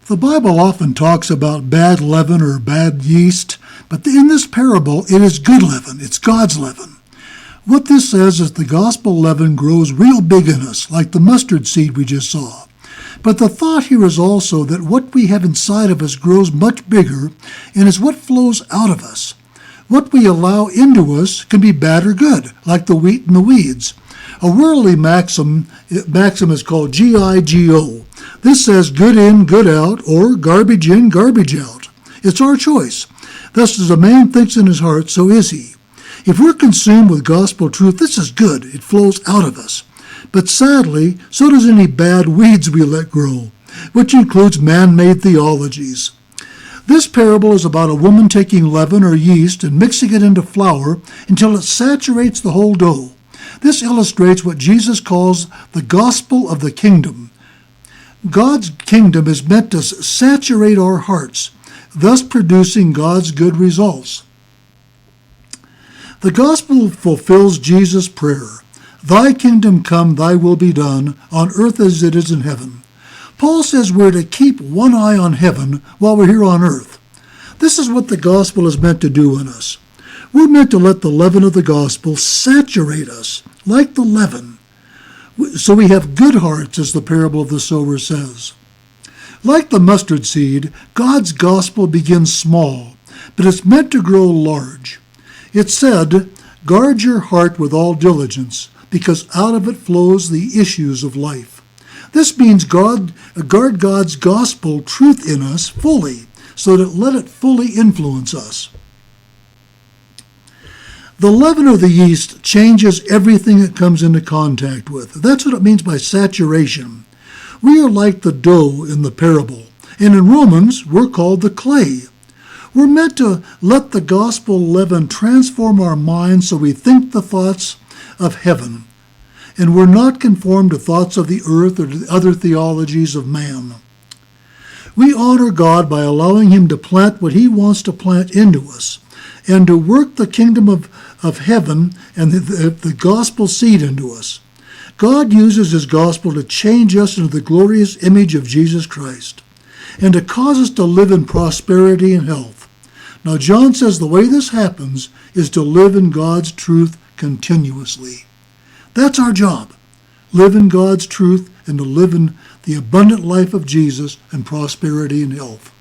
The Bible often talks about bad leaven or bad yeast, but in this parable, it is good leaven. It's God's leaven. What this says is the gospel leaven grows real big in us, like the mustard seed we just saw. But the thought here is also that what we have inside of us grows much bigger and is what flows out of us. What we allow into us can be bad or good, like the wheat and the weeds. A worldly maxim is called GIGO. This says good in, good out, or garbage in, garbage out. It's our choice. Thus, as a man thinks in his heart, so is he. If we're consumed with gospel truth, this is good. It flows out of us. But sadly, so does any bad weeds we let grow, which includes man-made theologies. This parable is about a woman taking leaven or yeast and mixing it into flour until it saturates the whole dough. This illustrates what Jesus calls the gospel of the kingdom. God's kingdom is meant to saturate our hearts, thus producing God's good results. The gospel fulfills Jesus' prayer, "Thy kingdom come, thy will be done, on earth as it is in heaven." Paul says we're to keep one eye on heaven while we're here on earth. This is what the gospel is meant to do in us. We're meant to let the leaven of the gospel saturate us, like the leaven, so we have good hearts, as the parable of the sower says. Like the mustard seed, God's gospel begins small, but it's meant to grow large. It said, "Guard your heart with all diligence, because out of it flows the issues of life." This means guard God's gospel truth in us fully, so that let it fully influence us. The leaven or the yeast changes everything it comes into contact with. That's what it means by saturation. We are like the dough in the parable, and in Romans, we're called the clay. We're meant to let the gospel leaven transform our minds so we think the thoughts of heaven, and we're not conformed to thoughts of the earth or to other theologies of man. We honor God by allowing him to plant what he wants to plant into us, and to work the kingdom of heaven and the gospel seed into us. God uses his gospel to change us into the glorious image of Jesus Christ, and to cause us to live in prosperity and health. Now, John says the way this happens is to live in God's truth continuously. That's our job. Live in God's truth and to live in the abundant life of Jesus and prosperity and health.